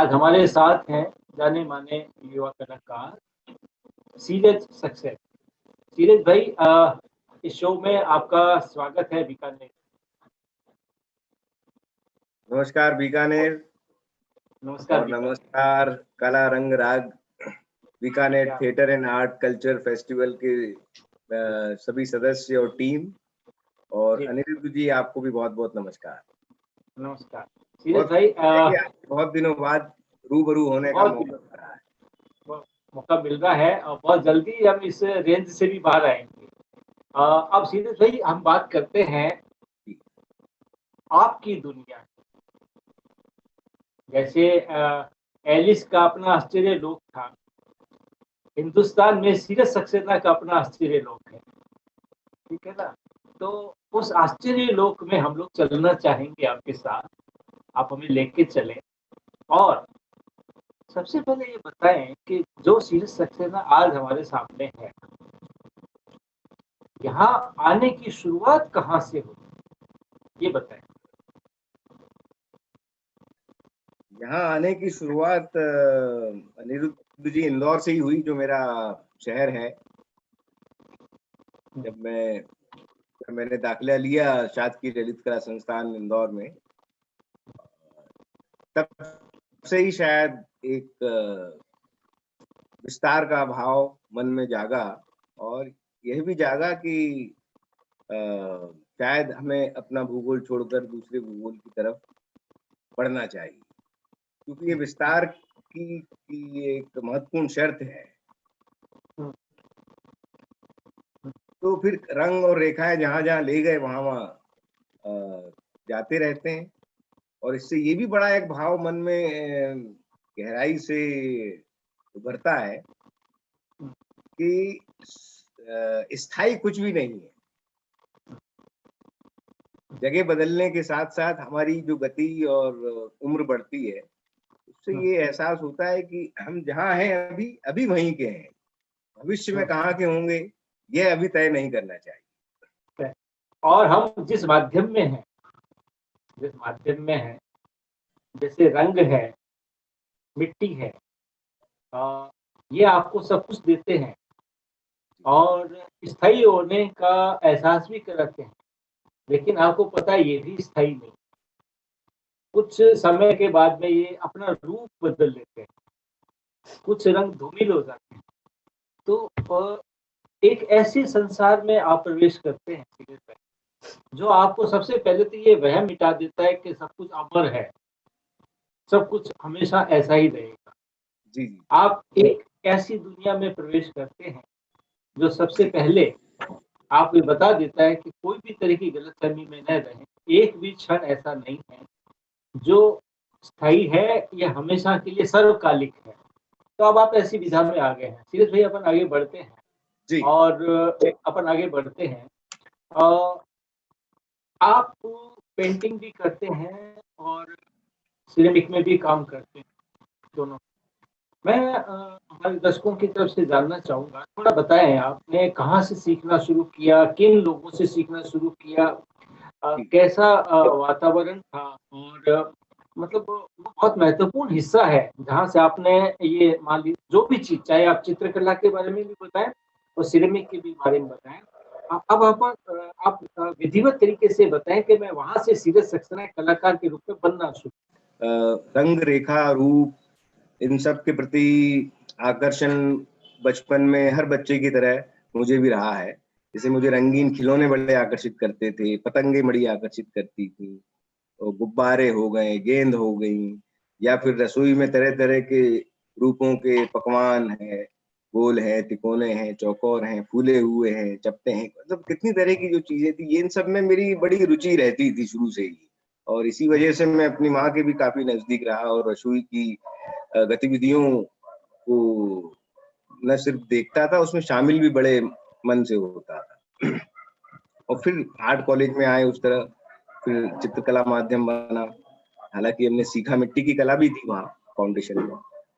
आज हमारे साथ हैं जाने माने युवा कलाकार सीरज सक्सेस। सीरज भाई, इस शो में आपका स्वागत है बीकानेर। नमस्कार बीकानेर नमस्कार और बीकानेर। नमस्कार कला रंग राग बीकानेर क्या theatre and art culture festival के सभी सदस्य और टीम। और जी, अनिरुद्ध जी, आपको भी बहुत बहुत नमस्कार। नमस्कार सीरज बहुत भाई। खुशी है कि आपसे बहुत दिनों बाद रूबरू होने का बहुत मौका मिल रहा है। मौका मिल रहा है और बहुत जल्दी हम इस रेंज से भी बाहर आएंगे। अब सीरज भाई हम बात करते हैं जी, आपकी दुनिया की। जैसे एलिस का अपना आश्चर्य लोक था, हिंदुस्तान में सीरज सक्सेना का अपना आश्चर्य लोक है। ठीक है ना? तो उस आश्चर्य लोक में हम लोग चलना चाहेंगे आपके साथ। आप हमें लेके चलें और सबसे पहले ये बताएं कि जो सीरज सक्सेना आज हमारे सामने है, यहाँ आने की शुरुआत कहाँ से हुई, ये बताएं। यहाँ आने की शुरुआत अनिरुद्ध जी इंदौर से ही हुई, जो मेरा शहर है। जब मैंने दाखिला लिया शासकीय ललित कला संस्थान इंदौर में, तब से ही शायद एक विस्तार का भाव मन में जागा। और यह भी जागा कि शायद हमें अपना भूगोल छोड़कर दूसरे भूगोल की तरफ बढ़ना चाहिए, क्योंकि ये विस्तार की एक महत्वपूर्ण शर्त है। तो फिर रंग और रेखाएं जहां जहां ले गए वहां वहां जाते रहते हैं। और इससे ये भी बड़ा एक भाव मन में गहराई से उभरता है कि स्थायी कुछ भी नहीं है। जगह बदलने के साथ साथ हमारी जो गति और उम्र बढ़ती है, उससे ये एहसास होता है कि हम जहाँ हैं अभी अभी वहीं के हैं। भविष्य में कहाँ के होंगे ये अभी तय नहीं करना चाहिए। और हम जिस माध्यम में हैं, जैसे रंग है, मिट्टी है, ये आपको सब कुछ देते हैं और स्थायी होने का एहसास भी कराते हैं। लेकिन आपको पता है ये भी स्थायी नहीं। कुछ समय के बाद में ये अपना रूप बदल लेते हैं, कुछ रंग धूमिल हो जाते हैं। तो एक ऐसे संसार में आप प्रवेश करते हैं सीधे पे, जो आपको सबसे पहले तो ये वहम मिटा देता है कि सब कुछ अमर है, सब कुछ हमेशा ऐसा ही रहेगा। जी जी। आप एक ऐसी दुनिया में प्रवेश करते हैं जो सबसे पहले आपको ये बता देता है कि कोई भी तरह की गलतफहमी में न रहें। एक भी क्षण ऐसा नहीं है जो स्थायी है या हमेशा के लिए सर्वकालिक है। तो अब आप ऐसी विधा में आ गए हैं सीरज भाई। अपन आगे बढ़ते हैं जी और अपन आगे बढ़ते हैं। अ, आप पेंटिंग भी करते हैं और सिरेमिक में भी काम करते हैं, दोनों। मैं हमारे दर्शकों की तरफ से जानना चाहूँगा, थोड़ा बताएँ आपने कहाँ से सीखना शुरू किया? किन लोगों से सीखना शुरू किया? कैसा वातावरण था? और मतलब वो बहुत महत्वपूर्ण हिस्सा है जहाँ से आपने ये मान ली जो भी चीज़, चाहे आप चित्रकला के बारे में भी बताएँ और सिरेमिक के भी बारे में बताएँ। अब आप विधिवत तरीके से बताएँ कि मैं वहाँ से सीधे सक्सेना कलाकार के रूप में बनना शुरू। रंग रेखा रूप इन सब के प्रति आकर्षण बचपन में हर बच्चे की तरह मुझे भी रहा है। जैसे मुझे रंगीन खिलौने बड़े आकर्षित करते थे, पतंगे बड़ी आकर्षित करती थी, तो गुब्बारे हो गए, गेंद हो गई, या फिर रसोई में तरह तरह के रूपों के पकवान है, गोल है, तिकोने हैं, चौकोर हैं, फूले हुए हैं, चपटे हैं, मतलब कितनी तरह की जो चीजें थी, ये इन सब में मेरी बड़ी रुचि रहती थी शुरू से ही। और इसी वजह से मैं अपनी माँ के भी काफी नजदीक रहा और रसोई की गतिविधियों को न सिर्फ देखता था, उसमें शामिल भी बड़े मन से होता था। और फिर आर्ट कॉलेज में आए, उस तरह फिर चित्रकला माध्यम बना। हालांकि हमने सीखा मिट्टी की कला भी थी वहाँ फाउंडेशन में।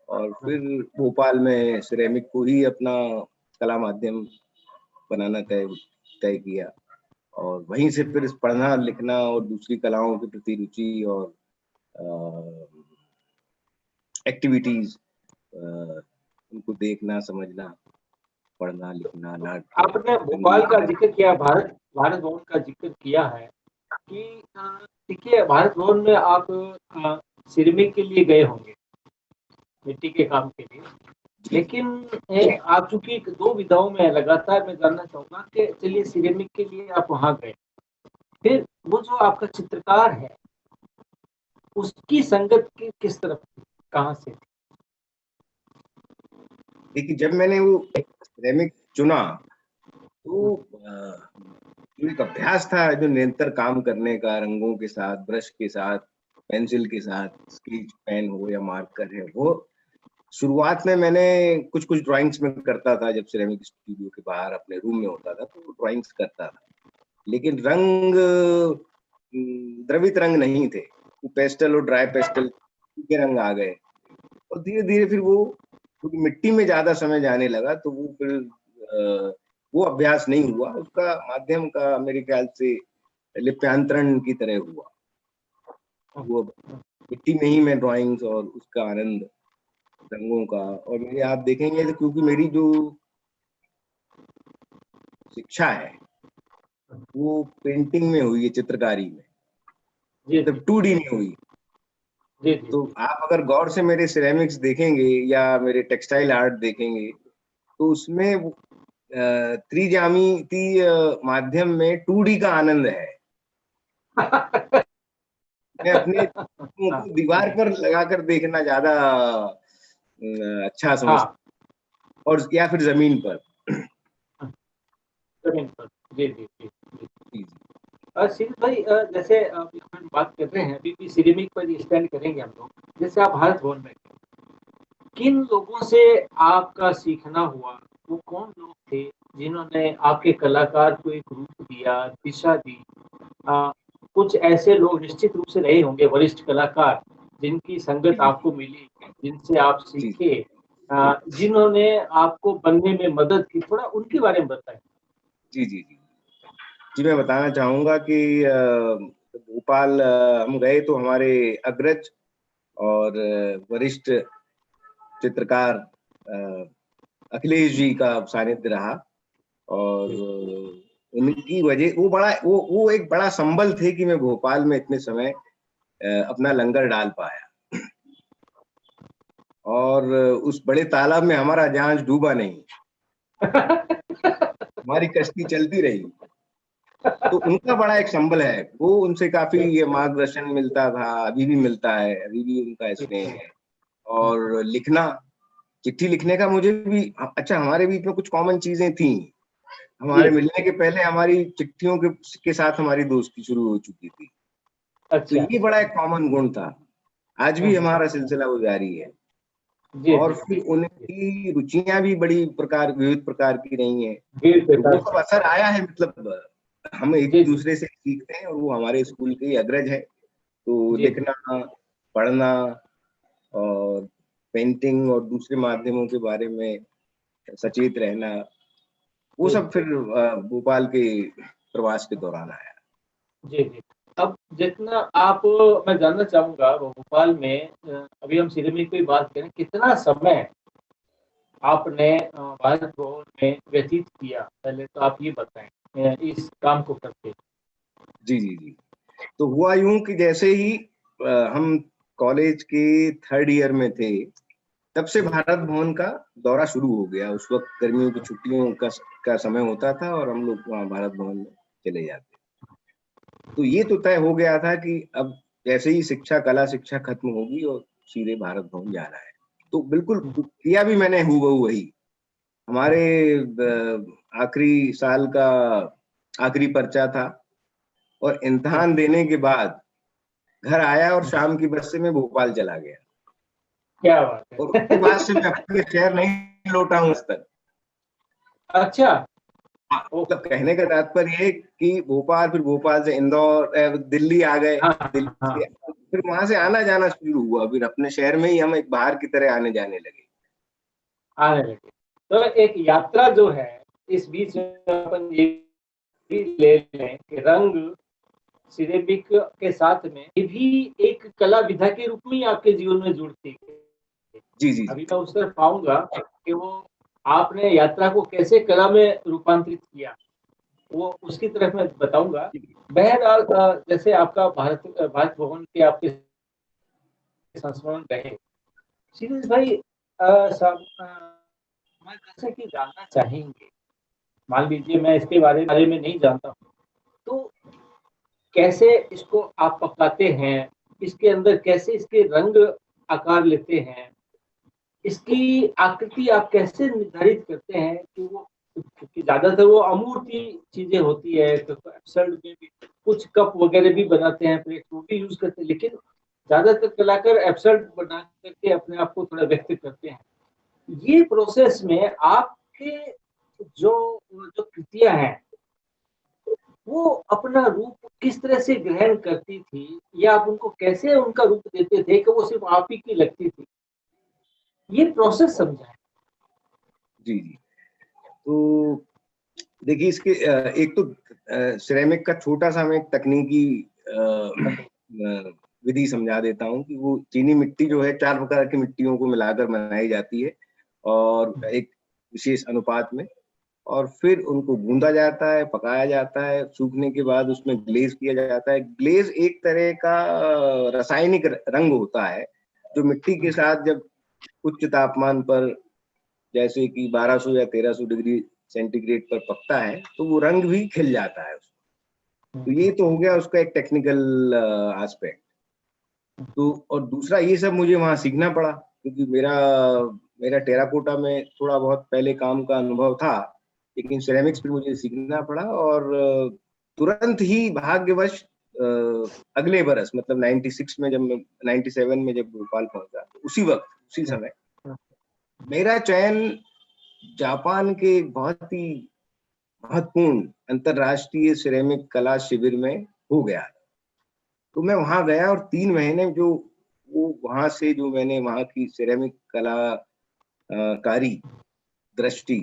और फिर भोपाल में सिरेमिक को ही अपना कला माध्यम बनाना तय तय किया। और वहीं से फिर पढ़ना लिखना और दूसरी कलाओं के प्रति रुचि और एक्टिविटीज, उनको देखना, समझना, पढ़ना, लिखना, नाट्य, आपने भोपाल का संगीत। जिक्र किया, भारत भारत भवन का जिक्र किया है कि देखिए भारत भवन में आप सिरेमिक के लिए गए होंगे, मिट्टी के काम के लिए, जी जी लेकिन आप चूंकि दो विधाओं में लगातार मैं जानना चाहूंगा कि चलिए सिरेमिक के लिए आप वहां गए, फिर वो जो आपका चित्रकार है उसकी संगत किस तरफ थी, कहाँ से? देखिए, जब मैंने वो सिरेमिक चुना तो जो एक अभ्यास था, जो निरंतर काम करने का, रंगों के साथ, ब्रश के साथ, पेंसिल के साथ, स्केच पेन हो या मार्कर है, वो शुरुआत में मैंने कुछ कुछ ड्राइंग्स में करता था। जब सिरेमिक स्टूडियो के बाहर अपने रूम में होता था तो ड्राइंग्स करता था, लेकिन रंग द्रवित रंग नहीं थे, वो पेस्टल और ड्राई पेस्टल के रंग आ गए। और धीरे धीरे फिर वो, क्योंकि मिट्टी में ज्यादा समय जाने लगा, तो वो फिर वो अभ्यास नहीं हुआ। उसका माध्यम का मेरे ख्याल से लिप्यांतरण की तरह हुआ। वो मिट्टी में ही मैं ड्राइंग्स और उसका आनंद, रंगों का, और मेरे आप देखेंगे तो क्योंकि मेरी जो शिक्षा है वो पेंटिंग में हुई है, चित्रकारी में, जी जी मतलब 2D में हुई। जी जी तो जी। आप अगर गौर से मेरे सिरेमिक्स देखेंगे या मेरे टेक्सटाइल आर्ट देखेंगे तो उसमें त्रिज्यामिति माध्यम में 2D का आनंद है। मैं अपने चित्रों हाँ को दीवार पर लगाकर देखना ज्यादा अच्छा समझता, हाँ, और या फिर जमीन पर। जमीन पर। जी जी जी जी। जी जी सिंह भाई, जैसे अभी हम बात कर रहे हैं, अभी भी सिरेमिक पर ही स्टैंड करेंगे हम लोग। जैसे आप भारत भवन में गए, किन लोगों से आपका सीखना हुआ? वो कौन लोग थे जिन्होंने आपके कलाकार को एक रूप दिया, दिशा दी? अ, कुछ ऐसे लोग निश्चित रूप से रहे होंगे, वरिष्ठ कलाकार, जिनकी संगत जी आपको मिली, जिनसे आप जी सीखे, जिन्होंने आपको बनने में मदद की, थोड़ा उनके बारे में बताएं। जी जी जी जी मैं बताना चाहूंगा कि भोपाल हम गए तो हमारे अग्रज और वरिष्ठ चित्रकार अखिलेश जी का सानिध्य रहा। और जी उनकी वजह, वो एक बड़ा संबल थे कि मैं भोपाल में इतने समय अपना लंगर डाल पाया। और उस बड़े तालाब में हमारा जहाज डूबा नहीं, हमारी कश्ती चलती रही। तो उनका बड़ा एक संबल है, वो उनसे काफी ये मार्गदर्शन मिलता था, अभी भी मिलता है, अभी भी उनका स्नेह है। और लिखना, चिट्ठी लिखने का मुझे भी, अच्छा हमारे बीच में कुछ कॉमन चीजें थी। जी। हमारे मिलने के पहले हमारी चिट्ठियों के साथ हमारी दोस्ती शुरू हो चुकी थी। तो अच्छा। ये बड़ा एक कॉमन गुण था, आज भी हमारा सिलसिला वो जारी है। जी और जी फिर जी जी। उनकी रुचियां भी बड़ी प्रकार, विविध प्रकार की रही हैं। भीड़ तो वो प्रकार सब से। असर आया है, मतलब हम एक जी जी दूसरे से सीखते हैं, और वो हमारे स्कूल के ही अग्रज है। तो जी जी। लिखना, पढ़ना, और पेंटिंग और दूसरे माध्यमों के बारे में सचेत रहना, वो जी सब जी फिर भोपाल के प्रवास के दौरान आया। जी जी। अब जितना आप, मैं जानना चाहूंगा, वो भोपाल में अभी हम सिरेमिक की बात करें, कितना समय आपने भारत भवन में व्यतीत किया? पहले तो आप ये बताएं, इस काम को करते। जी जी जी तो हुआ यूं कि जैसे ही हम कॉलेज के थर्ड ईयर में थे, तब से भारत भवन का दौरा शुरू हो गया। उस वक्त गर्मियों की छुट्टियों का समय होता था और हम लोग वहाँ भारत भवन में चले जाते। तो ये तो तय हो गया था कि अब जैसे ही शिक्षा, कला शिक्षा खत्म होगी और सीधे भारत भवन जाना है। तो बिल्कुल किया भी मैंने हूबहू वही। हमारे आखिरी साल का आखिरी पर्चा था, और इम्तिहान देने के बाद घर आया और शाम की बस से मैं भोपाल चला गया। क्या बात और उसके है! बाद से मैं अपने शहर नहीं लौटा हूँ आज तक। अच्छा। हाँ, ओह। मतलब कहने का तात्पर्य ये कि भोपाल, फिर भोपाल से इंदौर, दिल्ली आ गए। हाँ दिल्ली हाँ। से फिर वहां से आना जाना शुरू हुआ, फिर अपने शहर में ही हम एक बाहर की तरह आने जाने लगे। आने लगे। तो एक यात्रा जो है, इस बीच में अपन ये भी ले लें कि रंग सिरेमिक के साथ में ये भी एक कला विधा के रूप में ही आपके जीवन में जुड़ती है। जी जी अभी जी। मैं उस तरफ आऊंगा कि वो आपने यात्रा को कैसे कला में रूपांतरित किया, वो उसकी तरफ मैं बताऊंगा। बहरहाल जैसे आपका भारत भवन के आपके संस्मरण रहे, शीरीष भाई, मैं जैसे कि जानना चाहेंगे, मान लीजिए मैं इसके बारे में नहीं जानता हूँ, तो कैसे इसको आप पकाते हैं, इसके अंदर कैसे इसके रंग आकार लेते हैं, इसकी आकृति आप कैसे निर्धारित करते हैं कि वो, क्योंकि ज्यादातर वो अमूर्त चीजें होती है, तो एब्सर्ड में भी कुछ कप वगैरह भी बनाते हैं, प्लेट वो भी यूज करते हैं, लेकिन ज्यादातर कलाकार एब्सर्ड बना करके अपने आप को थोड़ा व्यक्त करते हैं। ये प्रोसेस में आपके जो जो कृतियां हैं, वो अपना रूप किस तरह से ग्रहण करती थी, या आप उनको कैसे उनका रूप देते थे कि वो सिर्फ आप ही की लगती थी, ये प्रोसेस समझाएं। जी जी। तो देखिए, इसके एक तो सिरेमिक का छोटा सा मैं एक तकनीकी विधि समझा देता हूँ कि वो चीनी मिट्टी जो है 4 प्रकार की मिट्टियों को मिलाकर बनाई जाती है और एक विशेष अनुपात में, और फिर उनको गूंदा जाता है, पकाया जाता है, सूखने के बाद उसमें ग्लेज किया जाता है। ग्लेज एक तरह का रासायनिक रंग होता है जो मिट्टी के साथ जब उच्च तापमान पर, जैसे कि 1200 या 1300 डिग्री सेंटीग्रेड पर पकता है, तो वो रंग भी खिल जाता है उसमें। तो ये तो हो गया उसका एक टेक्निकल एस्पेक्ट। तो और दूसरा, ये सब मुझे वहाँ सीखना पड़ा क्योंकि मेरा मेरा टेराकोटा में थोड़ा बहुत पहले काम का अनुभव था, लेकिन सिरेमिक्स पे मुझे सीखना पड़ा। और तुरंत ही भाग्यवश अगले बरस, मतलब 96 में, जब मैं 97 में जब भोपाल पहुंचा, तो उसी वक्त, उसी समय मेरा चयन जापान के बहुत ही महत्वपूर्ण अंतरराष्ट्रीय सिरेमिक कला शिविर में हो गया। तो मैं वहां गया और 3 महीने जो वो वहां से जो मैंने वहां की सिरेमिक कला कारी दृष्टि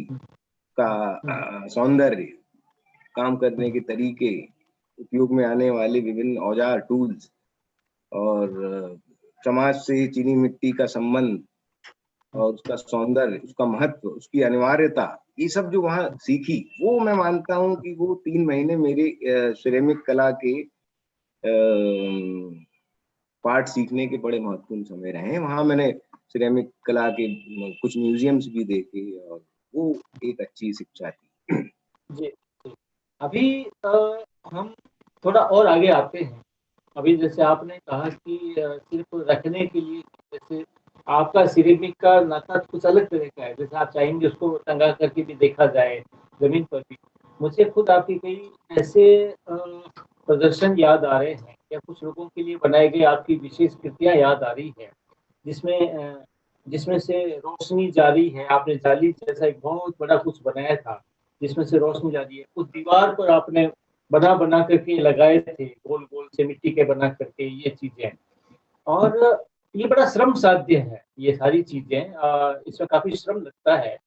का सौंदर्य, काम करने के तरीके, उपयोग में आने वाले विभिन्न औजार टूल्स, और समाज से चीनी मिट्टी का संबंध और उसका सौंदर्य, उसका महत्व, उसकी अनिवार्यता, ये सब जो वहाँ सीखी, वो मैं मानता हूँ कि वो 3 महीने मेरे सिरेमिक कला के पार्ट सीखने के बड़े महत्वपूर्ण समय रहे हैं। वहाँ मैंने सिरेमिक कला के कुछ म्यूजियम्स भी देखे और वो एक अच्छी शिक्षा थी। जी, जी। अभी हम थोड़ा और आगे आते हैं। अभी जैसे आपने कहा कि सिर्फ रखने के लिए, जैसे आपका सिरेमिक का नाता कुछ अलग तरह का है, जैसे आप चाहेंगे उसको टंगा करके भी देखा जाए जमीन पर भी। मुझे खुद आपके कई ऐसे प्रदर्शन याद आ रहे हैं, या कुछ लोगों के लिए बनाए गए आपकी विशेष कृतियां याद आ रही है, जिसमें जिसमें से रोशनी जारी है। आपने जाली जैसा एक बहुत बड़ा कुछ बनाया था जिसमें से रोशनी जारी है, उस दीवार पर आपने बना बना करके लगाए थे, गोल गोल से मिट्टी के बना करके ये चीजें। और ये बड़ा श्रम साध्य है, ये सारी चीजें, इसमें काफी श्रम लगता है।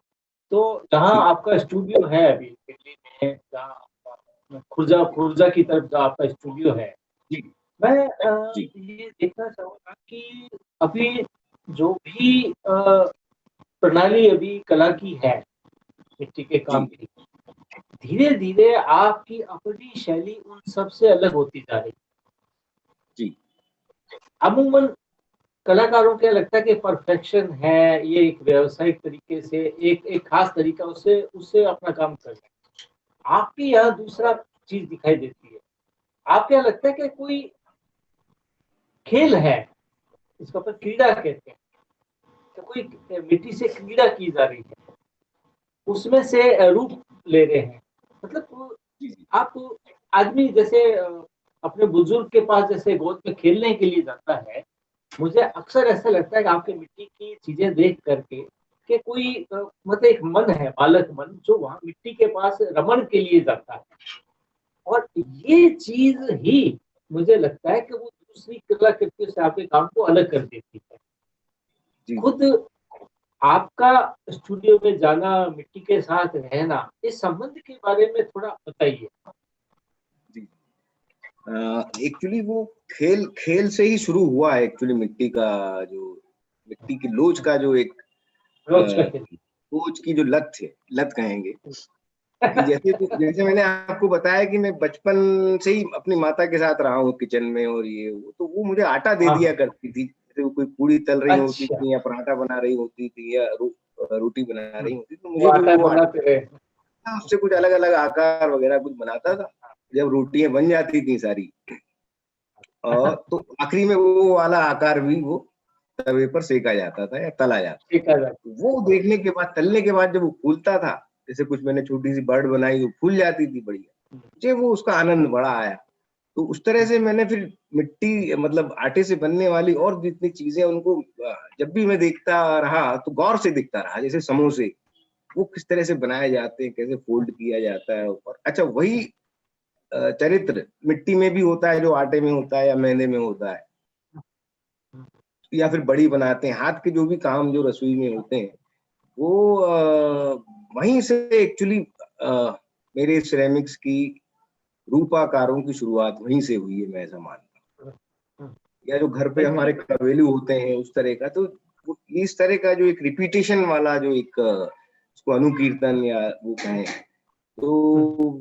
तो जहाँ जी आपका स्टूडियो है अभी दिल्ली में, जहाँ खुर्जा खुर्जा की तरफ जहाँ आपका स्टूडियो है, जी मैं जी ये देखना चाहूंगा कि अभी जो भी प्रणाली अभी कला की है, मिट्टी के जी काम की, धीरे धीरे आपकी अपनी शैली उन सबसे अलग होती जा रही जी है। अमूमन कलाकारों को लगता है कि परफेक्शन है, ये एक व्यवसायिक तरीके से एक एक खास तरीका, उससे उससे अपना काम कर रहे हैं। आपकी यहाँ दूसरा चीज दिखाई देती है। आपको यहाँ लगता है कि कोई खेल है, इसको अपन क्रीड़ा कहते हैं, तो कोई मिट्टी से क्रीड़ा की जा रही है, उसमें से रूप ले रहे हैं। मतलब जी जी आप, आदमी जैसे अपने बुजुर्ग के पास जैसे गोद में खेलने के लिए जाता है, मुझे अक्सर ऐसा लगता है कि आपके मिट्टी की चीजें देख करके कि कोई मतलब एक मन है, बालक मन, जो वहां मिट्टी के पास रमण के लिए जाता है। और ये चीज ही मुझे लगता है कि वो दूसरी कलाकृतियों से आपके काम को अलग कर देती है। जी खुद आपका स्टूडियो में जाना, मिट्टी के साथ रहना, इस संबंध के बारे में थोड़ा बताइए। जी। एक्चुअली वो खेल खेल से ही शुरू हुआ है। एक्चुअली मिट्टी का जो मिट्टी की लोच का जो एक रोज का खेल। लोच की जो लत है, लत कहेंगे कि जैसे मैंने आपको बताया कि मैं बचपन से ही अपनी माता के साथ रहा हूँ किचन में, और ये वो, तो वो मुझे आटा दे हाँ, दिया करती थी, जैसे वो कोई पूड़ी तल रही होती अच्छा, थी या पराठा बना रही होती थी या रोटी बना रही होती, तो वो मुझे भी आटा वो बनाते रहे। आटा उससे कुछ अलग अलग आकार वगैरह कुछ बनाता था। जब रोटियां बन जाती थी सारी, और तो आखिरी में वो वाला आकार भी वो तवे पर सेका जाता था या तला जाता था। ठीक है। वो देखने के बाद, तलने के बाद जब वो फूलता था, जैसे कुछ मैंने छोटी सी बर्ड बनाई, वो फूल जाती थी बढ़िया, मुझे वो उसका आनंद बड़ा आया। तो उस तरह से मैंने फिर मिट्टी, मतलब आटे से बनने वाली और जितनी चीजें उनको जब भी मैं देखता रहा तो गौर से देखता रहा। जैसे समोसे, वो किस तरह से बनाए जाते हैं, कैसे फोल्ड किया जाता है ऊपर। अच्छा, वही चरित्र मिट्टी में भी होता है जो आटे में होता है या मैदे में होता है, या फिर बड़ी बनाते हैं। हाथ के जो भी काम जो रसोई में होते हैं, वो वहीं से एक्चुअली मेरे सिरेमिक्स की रूपाकारों की शुरुआत वहीं से हुई है, मैं ऐसा मानता हूँ। या जो घर पे हमारे बल्कि कवेलू होते हैं उस तरह का, तो इस तरह का जो एक रिपीटेशन वाला जो एक उसको अनुकीर्तन या वो कहें, तो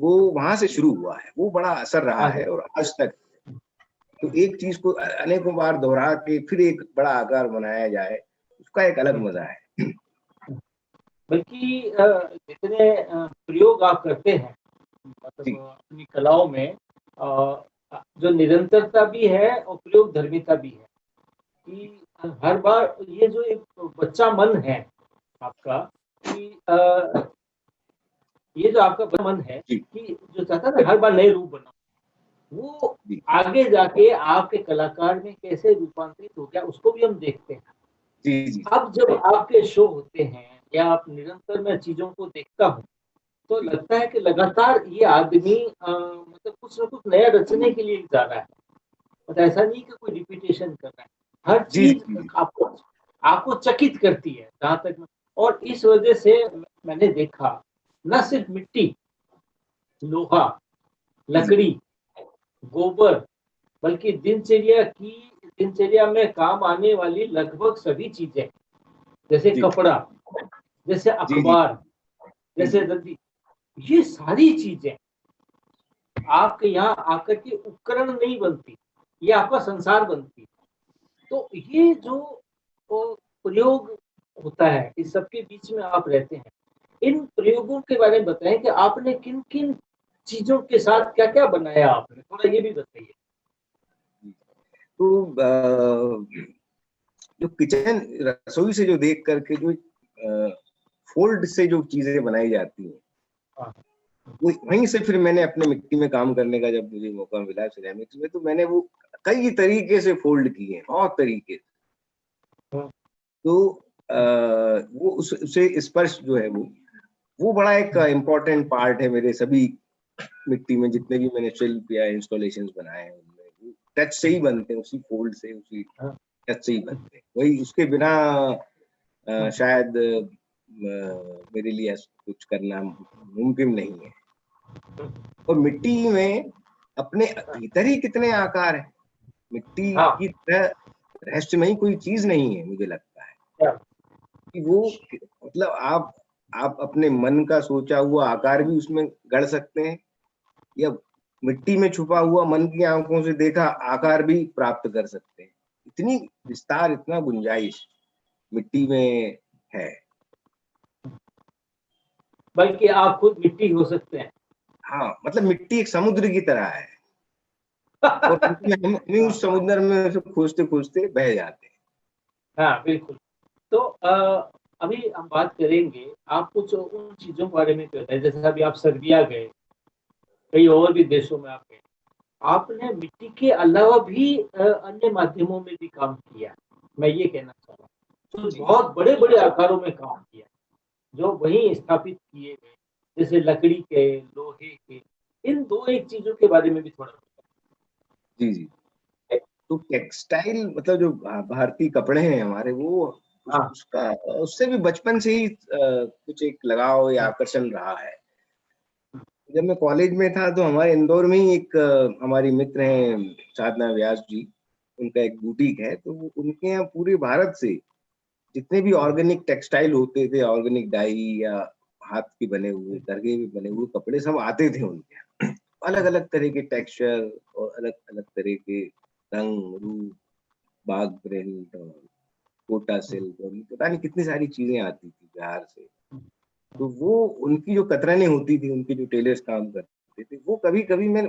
वो वहां से शुरू हुआ है, वो बड़ा असर रहा है और आज तक। तो एक चीज को अनेकों बार दोहरा के फिर एक बड़ा आकार बनाया जाए, उसका एक अलग मजा है। बल्कि जितने प्रयोग आप करते हैं, मतलब जी अपनी कलाओं में जो निरंतरता भी है और प्रयोग धर्मिता भी है कि हर बार ये जो एक बच्चा मन है आपका, कि ये जो आपका बच्चा मन है जी कि जो चाहता है ना हर बार नए रूप बना, वो जी आगे जाके आपके कलाकार में कैसे रूपांतरित हो गया उसको भी हम देखते हैं। जी जी अब जब आपके शो होते हैं या आप निरंतर मैं चीजों को देखता हूँ, तो जी लगता है कि लगातार ये आदमी मतलब कुछ ना कुछ नया रचने के लिए जा रहा है। मतलब ऐसा नहीं कि कोई रिपीटेशन कर रहा है। हर जी चीज जी आपको आपको चकित करती है जहां तक और इस वजह से मैंने देखा न सिर्फ मिट्टी, लोहा, जी जी लकड़ी, गोबर, बल्कि दिनचर्या में काम आने वाली लगभग सभी चीजें, जैसे जी कपड़ा, जैसे जी जी अखबार, जी जैसे रद्दी, ये सारी चीजें आपके यहाँ आकर के उपकरण नहीं बनती, ये आपका संसार बनती। तो ये जो प्रयोग होता है, इस सबके बीच में आप रहते हैं। इन प्रयोगों के बारे में बताएं कि आपने किन-किन चीजों के साथ क्या-क्या बनाया आपने? थोड़ा ये भी बताइए। तो जो किचन रसोई से जो देख करके जो फोल्ड से जो चीजें बनाई जाती हैं, हाँ, वहीं से फिर मैंने अपने मिट्टी में काम करने का जब मुझे मौका मिला सिरेमिक्स में, तो मैंने वो कई तरीके से फोल्ड किए हैं, बहुत तरीके। हाँ, तो वो उसे स्पर्श जो है वो बड़ा एक इम्पोर्टेंट पार्ट है मेरे सभी मिट्टी में जितने भी मैंने शिल्प या इंस्टॉलेशंस बनाए हैं, उनमें टच से ही बनते हैं, उसी फोल्ड से, उसी हाँ, टच से ही बनते हैं। वही उसके बिना शायद मेरे लिए कुछ करना मुमकिन नहीं है। और मिट्टी में अपने भीतर ही कितने आकार हैं, मिट्टी हाँ, की तरह रहस्यमयी कोई चीज नहीं है, मुझे लगता है क्या? कि वो, मतलब आप अपने मन का सोचा हुआ आकार भी उसमें गढ़ सकते हैं, या मिट्टी में छुपा हुआ मन की आंखों से देखा आकार भी प्राप्त कर सकते हैं। इतनी विस्तार, इतना गुंजाइश मिट्टी में है। बल्कि आप खुद मिट्टी हो सकते हैं। हाँ, मतलब मिट्टी एक समुद्र की तरह है, और उसमें हम हाँ, उस समुद्र में उसे खोजते खोजते बह जाते हैं। हाँ, बिल्कुल। तो अभी हम बात करेंगे, आप कुछ उन चीज़ों के बारे में बताएँ, जैसे अभी आप सर्बिया गए, कई और भी देशों में आप गए। आपने मिट्टी के अलावा भी अन्य माध्यमों में भी काम किया, मैं ये कहना चाह रहा हूँ। तो जी बहुत बड़े-बड़े आकारों में काम किया, जो वहीं स्थापित किए गए, जैसे लकड़ी के, लोहे के। इन 2-1 चीज़ों के बारे में भी थोड़ा बताएँ। जी जी। तो टेक्सटाइल, मतलब जो भारतीय कपड़े हैं हमारे, वो हाँ, उसका उससे भी बचपन से ही कुछ एक लगाव या हाँ, आकर्षण रहा है। जब मैं कॉलेज में था तो हमारे इंदौर में ही एक हमारी मित्र हैं साधना व्यास जी, उनका एक बुटीक है, तो उनके यहाँ पूरे भारत से जितने भी ऑर्गेनिक टेक्सटाइल होते थे, ऑर्गेनिक डाई या हाथ के बने हुए, करके भी बने हुए कपड़े सब आते थे उनके। अलग अलग तरह के टेक्सचर और अलग अलग तरह के रंग रूप, बाग प्रिंट और कोटा सिल्क और पता नहीं कितनी सारी चीजें आती थी बिहार से। तो वो उनकी जो कतरने होती थी, उनके जो टेलर्स काम करते थे, वो कभी कभी मैं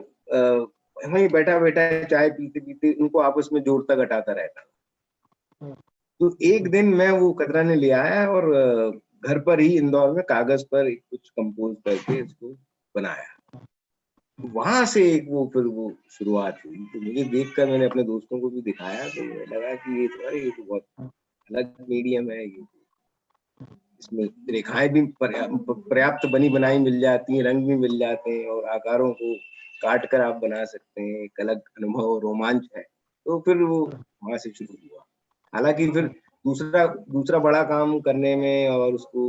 वहीं बैठा बैठा चाय पीते पीते उनको आपस में जोड़ता घटाता रहता। तो एक दिन मैं वो कतरने ले आया और घर पर ही इंदौर में कागज पर कुछ कंपोज करके इसको बनाया। वहां से एक वो फिर वो शुरुआत हुई। तो मुझे देखकर मैंने अपने दोस्तों को भी दिखाया, तो मुझे लगा कि ये तो बहुत अलग मीडियम है। ये इसमें रेखाएं भी पर्याप्त बनी बनाई मिल जाती हैं, रंग भी मिल जाते हैं और आकारों को काट कर आप बना सकते हैं। एक अलग अनुभव, रोमांच है। तो फिर वो वहां से शुरू हुआ। हालांकि फिर दूसरा बड़ा काम करने में और उसको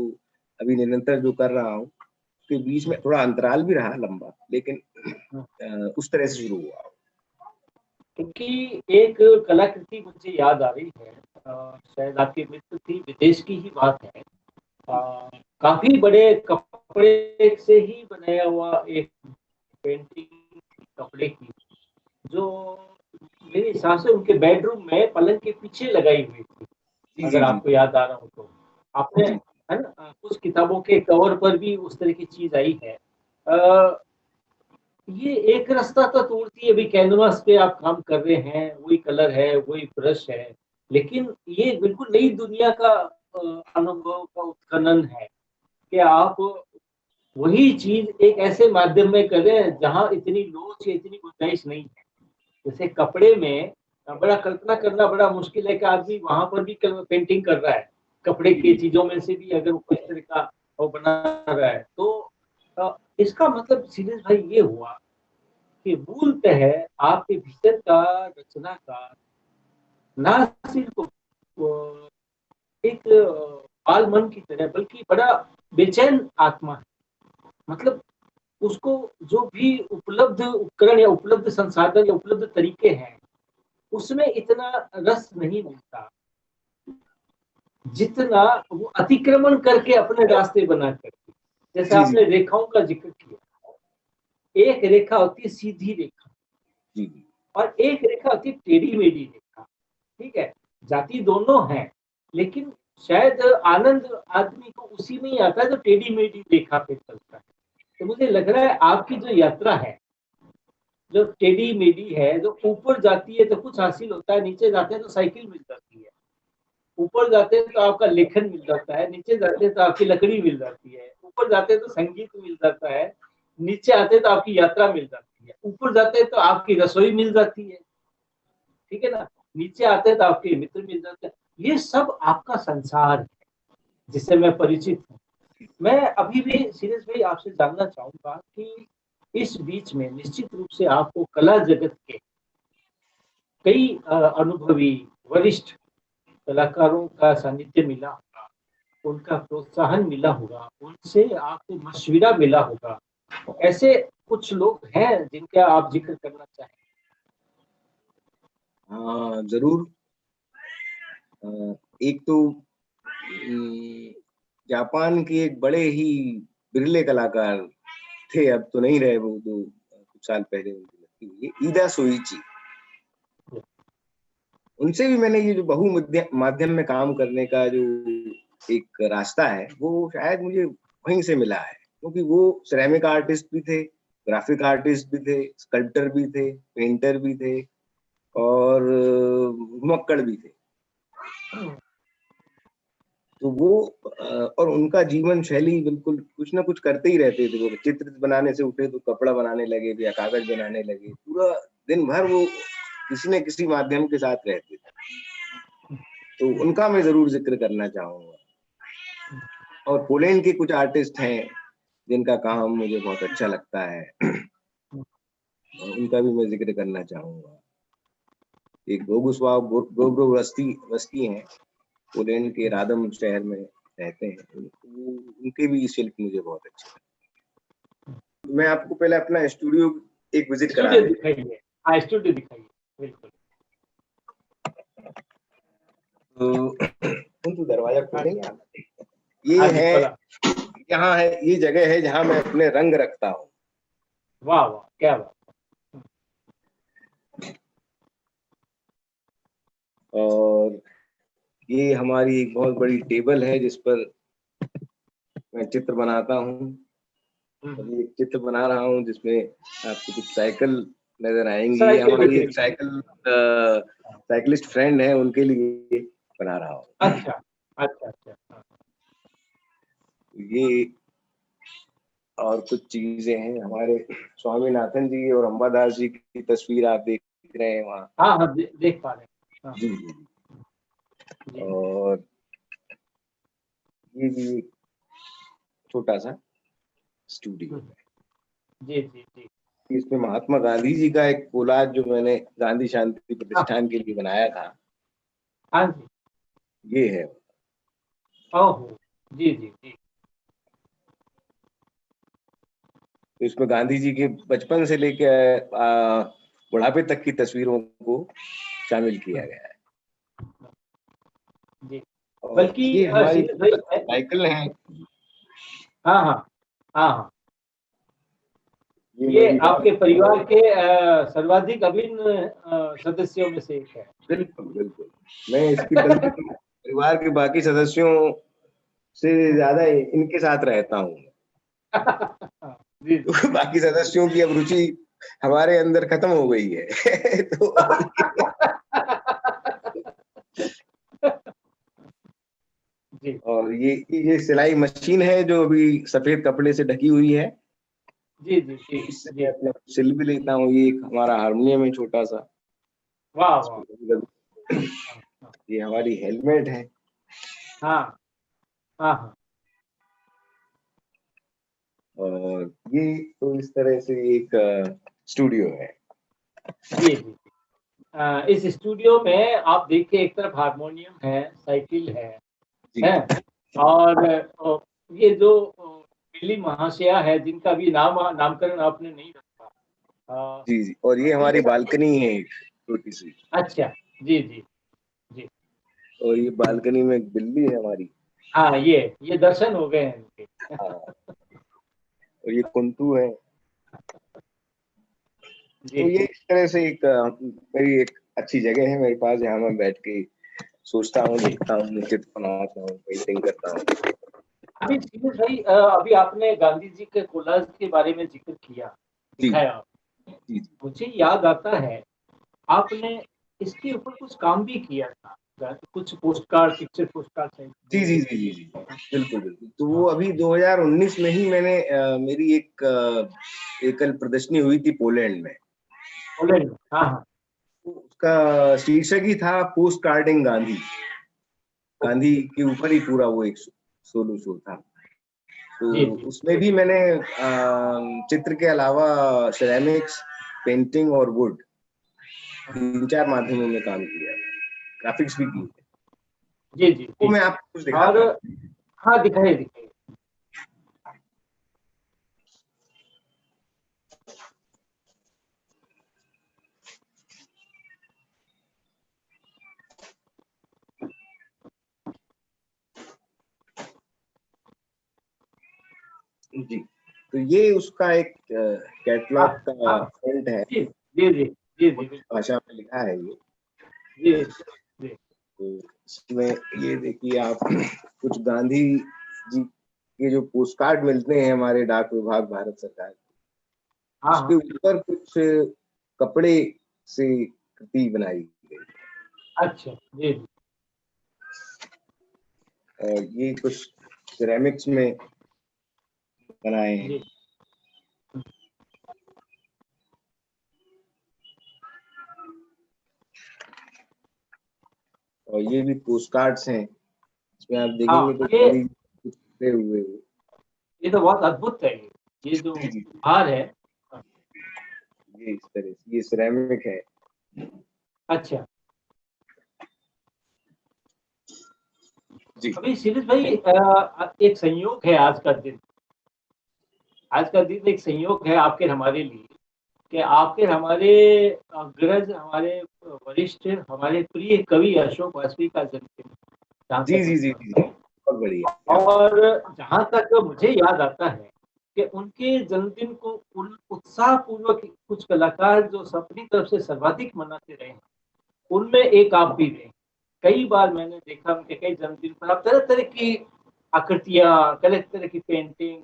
अभी निरंतर जो कर रहा हूँ, उसके बीच में थोड़ा अंतराल भी रहा लंबा, लेकिन उस तरह से शुरू हुआ। क्योंकि एक कलाकृति मुझे याद आ रही है, शायद आपके मित्र थी, विदेश की ही बात है। काफी बड़े कपड़े से ही बनाया हुआ एक पेंटिंग कपड़े की, जो मेरे हिसाब से उनके बेडरूम में पलंग के पीछे लगाई हुई थी, अगर आपको याद आ रहा हो तो। आपने, है ना, कुछ किताबों के कवर पर भी उस तरह की चीज आई है। ये एक रास्ता तो तोड़ती है, अभी कैनवास पे आप काम कर रहे हैं, वही कलर है, वही ब्रश है, लेकिन ये बिल्कुल नई दुनिया का अनुभव का उत्खनन है कि आप वही चीज एक ऐसे माध्यम में करें जहां इतनी लोच या इतनी गुंजाइश नहीं है। जैसे कपड़े में बड़ा कल्पना करना बड़ा मुश्किल है कि आदमी वहां पर भी पेंटिंग कर रहा है, कपड़े की चीजों में से भी अगर वो इस तरह का वो बना रहा है। तो इसका मतलब सीरियस भाई ये हुआ कि मूलतः आपके भीतर का रचनाकार ना सिर्फ एक बाल मन की तरह, बल्कि बड़ा बेचैन आत्मा है। मतलब उसको जो भी उपलब्ध उपकरण या उपलब्ध संसाधन या उपलब्ध तरीके हैं, उसमें इतना रस नहीं मिलता जितना वो अतिक्रमण करके अपने रास्ते बना करके। जैसे आपने रेखाओं का जिक्र किया, एक रेखा होती है सीधी रेखा और एक रेखा होती है टेढ़ी मेढ़ी रेखा। ठीक है, जाति दोनों है, लेकिन शायद आनंद आदमी को उसी में ही आता है जो टेढ़ी मेढ़ी रेखा पे चलता है। तो मुझे लग रहा है आपकी जो यात्रा है, जो टेढ़ी मेढ़ी है, जो ऊपर जाती है तो कुछ हासिल होता है, नीचे जाते हैं तो साइकिल मिल जाती है। ऊपर जाते हैं तो आपका लेखन मिल जाता है, नीचे जाते हैं तो आपकी लकड़ी मिल जाती है। ऊपर जाते हैं तो संगीत मिल जाता है, नीचे आते हैं तो आपकी यात्रा मिल जाती है। ऊपर जाते हैं तो आपकी रसोई मिल जाती है, ठीक है ना, नीचे आते हैं तो आपके मित्र मिल जाते हैं। ये सब आपका संसार है जिससे मैं परिचित हूँ। मैं अभी भी सीरियस भाई आपसे जानना चाहूंगा कि इस बीच में निश्चित रूप से आपको कला जगत के कई अनुभवी वरिष्ठ कलाकारों का सानिध्य मिला होगा, उनका प्रोत्साहन मिला होगा, उनसे आपको मशविरा मिला होगा। ऐसे कुछ लोग हैं जिनका आप जिक्र करना चाहें? हाँ जरूर। एक तो जापान के एक बड़े ही बिरले कलाकार थे, अब तो नहीं रहे वो, तो कुछ साल पहले उनकी मृत्यु हुई, ईदा सोइची। उनसे भी मैंने ये जो माध्यम में काम करने का जो एक रास्ता है, वो शायद मुझे वहीं से मिला है, क्योंकि वो सिरेमिक आर्टिस्ट भी थे, ग्राफिक आर्टिस्ट भी थे, स्कल्प्टर भी थे, पेंटर भी थे और घुमक्कड़ भी थे। तो वो और उनका जीवन शैली बिल्कुल कुछ ना कुछ करते ही रहते थे। वो चित्र बनाने से उठे तो कपड़ा बनाने लगे या कागज बनाने लगे, पूरा दिन भर वो किसी न किसी माध्यम के साथ रहते थे। तो उनका मैं जरूर जिक्र करना चाहूंगा। और पोलैंड के कुछ आर्टिस्ट हैं जिनका काम मुझे बहुत अच्छा लगता है, उनका भी मैं जिक्र करना चाहूंगा। एक बोगुस्लाव गोब्रोवस्की हैं, पोलैंड के रादम शहर में रहते हैं। उनके भी शिल्प मुझे बहुत अच्छे लगते हैं। मैं आपको पहले अपना स्टूडियो एक विजिट करा स्टूडियो दिखाइए। हाँ, स्टूडियो दिखाइए, बिल्कुल। तो कुंतु दरवाजा खोलेंगे आप? ये हाँ जी, है, बोला। यहाँ है, ये जगह है जहाँ मैं अपने रंग रखता हूँ। वाह वाह, क्या बात। और ये हमारी एक बहुत बड़ी टेबल है जिस पर मैं चित्र बनाता हूँ। हम्म। अभी एक चित्र बना रहा हूँ जिसमें आपको कुछ साइकिल नजर आएंगी। ये साइकिल हमारी दिख एक रही है। साइकिलिस्ट फ्रेंड है, उनके लिए बना रहा हूँ। अच्छा अच्छा अच्छा। हाँ। ये और कुछ चीजें हैं, हमारे स्वामीनाथन जी और अंबादास जी की तस्वीर आप देख रहे हैं वहाँ। हाँ हाँ, देख पा रहे हैं। हाँ जी जी। जी और ये भी एक छोटा सा स्टूडियो हम्म, है। जी जी जी। इसमें महात्मा गांधी जी का एक कोलाज जो मैंने गांधी शांति हाँ प्रतिष्ठान के लिए बनाया था, हाँ जी। ये है। ओहो, जी जी जी। तो इसमें गांधी जी के बचपन से लेके बुढ़ापे तक की तस्वीरों को शामिल किया गया है। जी। और बल्कि ये हमारी सीरियस भाई साइकिल है। हाँ हाँ हाँ हाँ। ये ये मेरी आपके बहुत, परिवार के सर्वाधिक अभिन्न सदस्यों में से एक है। बिल्कुल बिल्कुल, मैं इसकी बल्कि परिवार के बाकी सदस्यों से ज्यादा इनके साथ रहता हूँ। जी जी। तो बाकी सदस्यों की अब रुचि हमारे अंदर खत्म हो गई है। तो जी और ये सिलाई मशीन है जो अभी सफेद कपड़े से ढकी हुई है। जी जी जी इससे मैं जी। अपना सिल भी लेता हूँ। ये एक हमारा हारमोनियम है छोटा सा। वाह वाह। हाँ हाँ ये हमारी हेलमेट है। हाँ हाँ हाँ। और ये तो इस तरह से एक स्टूडियो है। जी जी। इस स्टूडियो में आप देखिए, एक तरफ हारमोनियम है, साइकिल जी है और ये जो मिली महाशया है जिनका भी नामकरण आपने नहीं रखा। जी जी। और ये हमारी ये बालकनी है एक छोटी सी। अच्छा। जी जी जी। और ये बालकनी में एक बिल्ली है हमारी। हाँ, ये दर्शन हो गए हैं इनके। हाँ। और ये कुंतू है। जी तो ये इस तरह से एक मेरी एक अच्छी जगह है मेरे पास, जहाँ मैं बैठ के सोचता हूँ, जी। लिखता हूँ, चित्र बनाता हूँ, पेंटिंग करता हूँ। अभी सीरियस भाई, अभी आपने गांधी जी के कोलाज के बारे में जिक्र किया, जी दिखाया। जी जी मुझे याद आता है, आपने इसके ऊपर कुछ काम भी किया था, कुछ post card, picture post card है जी जो जी जी देखते जी जी, हैं। बिल्कुल बिल्कुल। तो वो हाँ। अभी 2019 में ही मैंने मेरी एक एकल प्रदर्शनी हुई थी पोलैंड में। पोलैंड में, हाँ हाँ। तो उसका शीर्षक ही था post carding Gandhi. Gandhi okay. के ऊपर ही पूरा वो एक सोलो शो था। तो जी जी उसमें भी मैंने चित्र के अलावा सिरेमिक्स, पेंटिंग और वुड, तीन चार माध्यमों में काम किया, ग्राफिक्स भी किए। जी जी वो जी। मैं आपको कुछ और दिखाता हूँ। हाँ, दिखाइए दिखाइए। जी। तो ये उसका एक हाँ कैटलॉग का हाँ। फ्रंट है। जी जी जी जी जी, कुछ बिल्कुल। भाषा में लिखा है ये। जी जी। तो इसमें ये देखिए आप, कुछ गांधी जी के जो पोस्ट कार्ड मिलते हैं हमारे डाक विभाग भारत सरकार, हाँ उसके हाँ। ऊपर कुछ कपड़े से कृति बनाई गई। अच्छा। जी जी और ये कुछ सिरेमिक्स में बनाए हैं। जी। और ये भी पोस्ट कार्ड्स हैं, इसमें आप देखेंगे हाँ, तो गांधी जी कुछ खड़े हुए हैं। ये तो बहुत अद्भुत है। ये जो जी जी। हार है। हाँ, ये इस तरह से ये सिरेमिक है। अच्छा। जी अभी सीरीज भाई, एक संयोग है आज का दिन। आज का दिन एक संयोग है आपके हमारे लिए, कि आपके हमारे अग्रज, हमारे वरिष्ठ, हमारे प्रिय कवि अशोक वाजपेयी का जन्मदिन। जहाँ जी तक जी जी मुझे जी लगता जी, है। बहुत बढ़िया, क्या बात। और जहाँ तक मुझे याद आता है कि उनके जन्मदिन को उत्साहपूर्वक कुछ कलाकार जो अपनी तरफ से सर्वाधिक मनाते रहे हैं, उनमें एक आप भी रहे। कई बार मैंने देखा उनके कई जन्मदिन पर आप तरह-तरह की आकृतियाँ, तरह-तरह की पेंटिंग,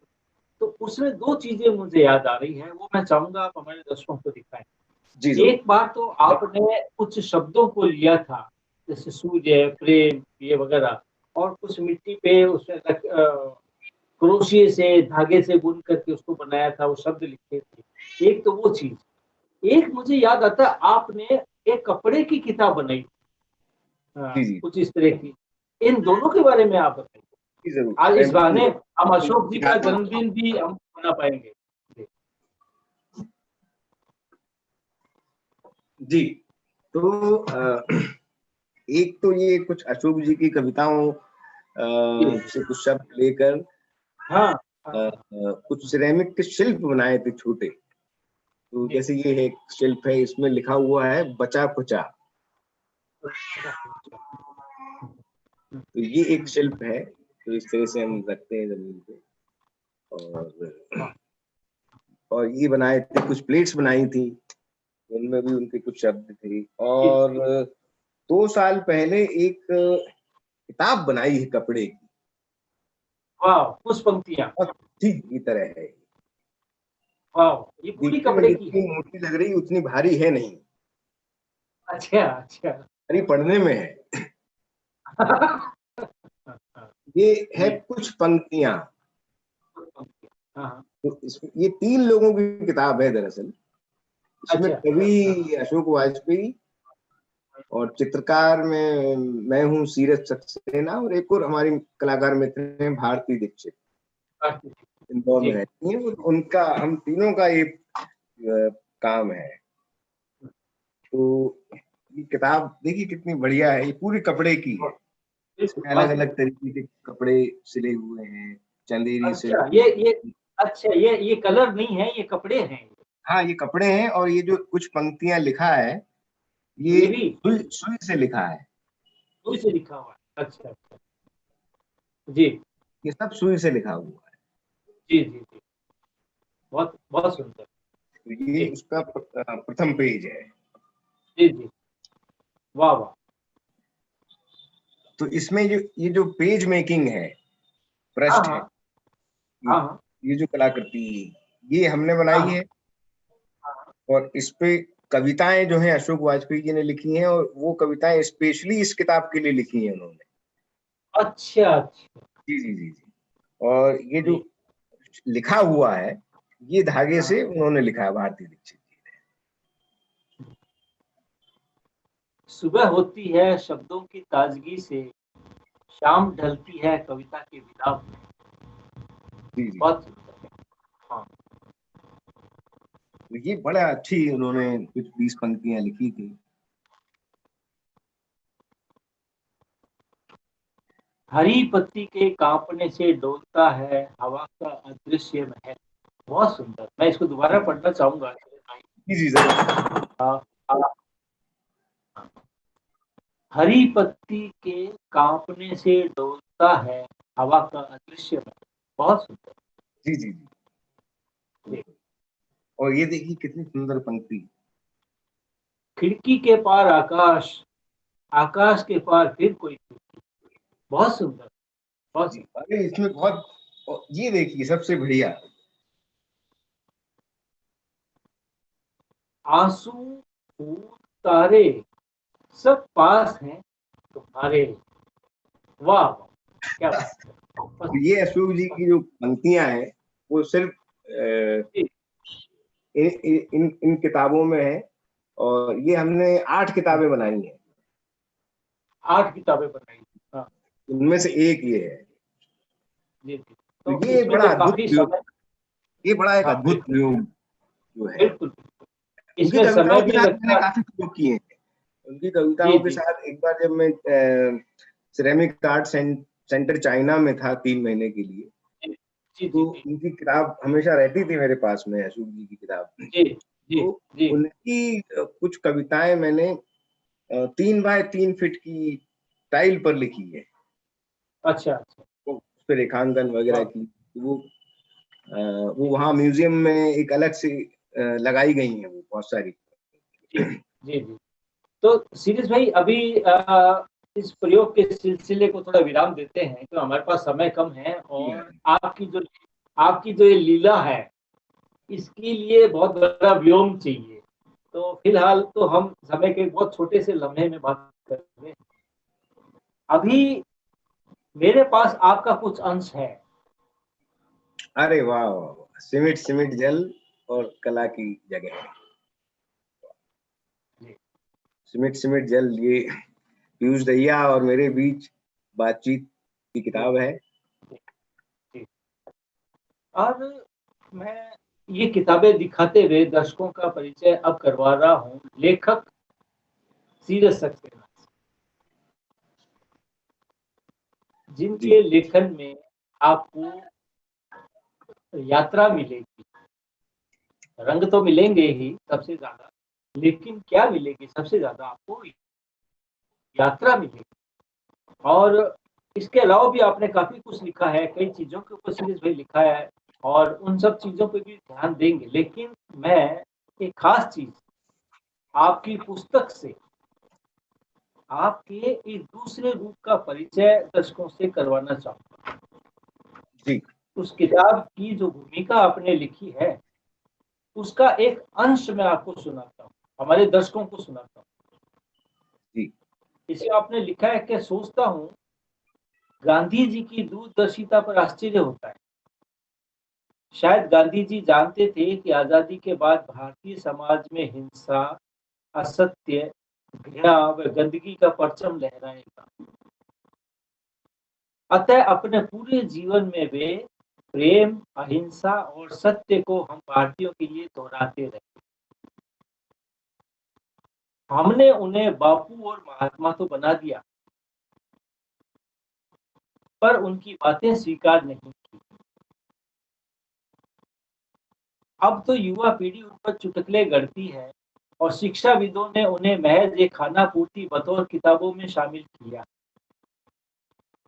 तो उसमें 2 चीज़ें मुझे याद आ रही हैं, वो मैं चाहूँगा आप हमारे दर्शकों को दिखाएँ। जी जरूर। एक बार तो आपने कुछ शब्दों को लिया था, जैसे सूर्य, प्रेम ये वगैरह और कुछ मिट्टी पे उसमें क्रोशिए से, धागे से बुन करके उसको बनाया था, वो शब्द लिखे थे। एक तो वो चीज़। एक मुझे याद आता है आपने एक कपड़े की किताब बनाई जी जी कुछ इस तरह की। इन दोनों के बारे में आप बताइए। जी जरूर, आज मैं इस बिल्कुल बहाने हम अशोक जी का सिखाता हूँ। जन्मदिन भी हम मना पाएँगे। जी। जी, तो एक तो ये कुछ अशोक जी की कविताओं जी, जी। से कुछ शब्द लेकर हाँ, हाँ, हाँ। कुछ सिरेमिक के शिल्प बनाए थे छोटे। तो जी। जैसे ये एक शिल्प है, इसमें लिखा हुआ है बचा खुचा। अच्छा, अच्छा। हुँ, हुँ, तो ये एक हुँ। शिल्प है, तो इस तरह से हम रखते हैं जमीन पे। और हाँ, ये बनाए थे, कुछ प्लेट्स बनाई थी, उनमें भी उनके कुछ शब्द थे। जी, और जी। 2 साल पहले एक किताब बनाई है कपड़े की, वाह! कुछ पंक्तियाँ। बहुत ठीक की तरह है। वाह! ये पूरी देखने में कपड़े की जितनी है। मोटी लग रही उतनी भारी है नहीं, अच्छा, अच्छा। भारी पढ़ने में है। हाँ, हाँ। ये है जी, कुछ पंक्तियाँ। कुछ पंक्तियाँ। हाँ, हाँ। तो इसमें ये 3 लोगों की किताब है दरअसल। इसमें अच्छा, अच्छा। हाँ, हाँ। कवि अशोक वाजपेयी और चित्रकार में मैं हूँ सीरज सक्सेना, और एक और हमारी कलाकार मित्र हैं भारती दीक्षित, इंदौर में जी। रहती हैं। उनका हम तीनों का ये काम है। तो ये किताब देखिए कितनी बढ़िया है, ये पूरी कपड़े की है। बिल्कुल, इसमें बहुत अलग-अलग सुंदर। तरीके के कपड़े सिले हुए हैं, चंदेरी अच्छा, सिल्क। ये अच्छा ये कलर नहीं है, ये कपड़े हैं। हाँ, ये कपड़े हैं, और ये जो कुछ पंक्तियाँ लिखा है, ये ये भी सुई सुई से लिखा है। सुई से लिखा हुआ है। अच्छा, अच्छा। जी, ये सब सुई से लिखा हुआ है। जी, जी, जी। बहुत बहुत सुंदर। तो ये जी, उसका प्रथम पेज है। जी, जी। वाह, वाह! तो इसमें जो ये जो पेज मेकिंग है, हाँ, पृष्ठ है, हाँ। ये हाँ, हाँ। ये जो कलाकृति ये हमने हाँ, बनाई हाँ। है। हाँ, हाँ। और इस पे कविताएं जो हैं अशोक वाजपेयी जी ने लिखी हैं, और वो कविताएं स्पेशली इस किताब के लिए लिखी हैं उन्होंने। अच्छा, अच्छा। जी जी जी जी। और ये जो जी। लिखा हुआ है, ये धागे हाँ, से हाँ। उन्होंने लिखा है, भारती दीक्षित जी सुबह होती है शब्दों की ताजगी से, शाम ढलती है कविता के विलाप में। ने। जी जी। बहुत सुंदर। हाँ। तो ये बड़ा अच्छी उन्होंने कुछ 20 पंक्तियां लिखी थी। हरी पत्ती के काँपने से डोलता है हवा का अदृश्य महल। बहुत सुंदर। मैं इसको दोबारा जी पढ़ना चाहूँगा। जी जी जरूर। अ, हरी पत्ती के काँपने से डोलता है हवा का अदृश्य महल। बहुत सुंदर। जी जी जी। जी। और ये देखिए कितनी सुंदर पंक्ति। खिड़की के पार आकाश, आकाश के पार फिर कोई खिड़की। बहुत सुंदर, बहुत जी, सुंदर। अरे इसमें बहुत, और ये देखिए सबसे बढ़िया। आँसू, फूल, तारे सब पास हैं तुम्हारे। वाह! वाह! क्या बात है। बस तो ये अशोक जी की जो पंक्तियां हैं, वो सिर्फ जी, इन किताबों में है। और ये हमने 8 किताबें बनाई हैं, 8 किताबें बनाई। हाँ, उनमें से एक ये है। जी, जी। तो तो ये इसमें बड़ा तो अद्भुत काफ़ी प्रयोग, समय। ये बड़ा एक हाँ, अद्भुत बिल्कुल, प्रयोग जो है। बिल्कुल, बिल्कुल। उनकी इसमें कविताओं समय के भी साथ मैंने लगता है। काफी प्रयोग किए हैं। उनकी जी, कविताओं के जी। साथ एक बार जब मैं सिरेमिक आर्ट सेंटर चाइना में था 3 महीने के लिए, जी, जी, तो जी, जी। उनकी किताब हमेशा रहती थी मेरे पास में, अशोक जी की किताब। जी, जी, तो जी। उनकी कुछ कविताएं मैंने 3 बाय 3 फीट की टाइल पर लिखी है। अच्छा, अच्छा। उस पे रेखांकन वगैरह हाँ, की। वो वहाँ म्यूजियम में एक अलग से लगाई गई हैं वो बहुत सारी। जी, जी, जी। तो सीरीज भाई अभी इस प्रयोग के सिलसिले को थोड़ा विराम देते हैं क्योंकि हमारे पास समय कम है जी और हाँ। आपकी जो ये लीला है इसके लिए बहुत बड़ा व्योम चाहिए। तो फिलहाल तो हम समय के बहुत छोटे से लम्हे में बात कर रहे हैं। अभी मेरे पास आपका कुछ अंश है। अरे वाह वाह वाह। सिमिट सिमिट जल और कला की जगह। जी, सिमिट सिमिट जल, ये पीयूष दहिया और मेरे बीच बातचीत की जी, किताब है। जी, जी। और मैं ये किताबें दिखाते हुए दर्शकों का परिचय अब करवा रहा हूँ लेखक सीरज सक्सेना, जी जिनके लेखन में आपको यात्रा मिलेगी। रंग तो मिलेंगे ही सबसे ज्यादा, लेकिन क्या मिलेगी सबसे ज्यादा आपको? यात्रा मिलेगी। और इसके अलावा भी आपने काफी कुछ लिखा है, कई चीजों के ऊपर सीरीज भाई लिखा है और उन सब चीजों पे भी ध्यान देंगे। लेकिन मैं एक खास चीज आपकी पुस्तक से आपके इस दूसरे रूप का परिचय दर्शकों से करवाना चाहूंगा। जी उस किताब की जो भूमिका आपने लिखी है उसका एक अंश मैं आपको सुनाता हूँ, हमारे दर्शकों को सुनाता हूँ। जी इसे आपने लिखा है कि सोचता हूँ गांधी जी की दूरदर्शिता पर आश्चर्य होता है। शायद गांधी जी जानते थे कि आजादी के बाद भारतीय समाज में हिंसा, असत्य, घृणा व गंदगी का परचम लहराएगा। अतः अपने पूरे जीवन में वे प्रेम, अहिंसा और सत्य को हम भारतीयों के लिए दोहराते रहे। हमने उन्हें बापू और महात्मा तो बना दिया, पर उनकी बातें स्वीकार नहीं की। अब तो युवा पीढ़ी उन पर चुटकुले गढ़ती है और शिक्षाविदों ने उन्हें महज एक खाना पूर्ति बतौर किताबों में शामिल किया।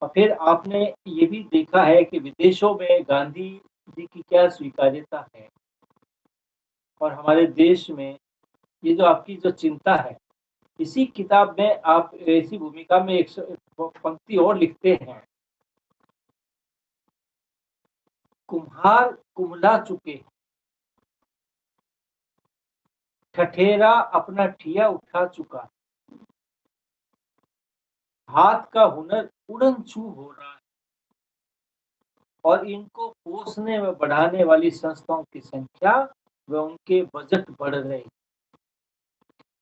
और फिर आपने ये भी देखा है कि विदेशों में गांधी जी की क्या स्वीकार्यता है और हमारे देश में ये जो आपकी जो चिंता है, इसी किताब में आप इसी भूमिका में एक पंक्ति और लिखते हैं, कुम्हार कुम्हला चुके, ठठेरा अपना ठिया उठा चुका, हाथ का हुनर उड़न छू हो रहा है और इनको पोसने व बढ़ाने वाली संस्थाओं की संख्या व उनके बजट बढ़ रहे।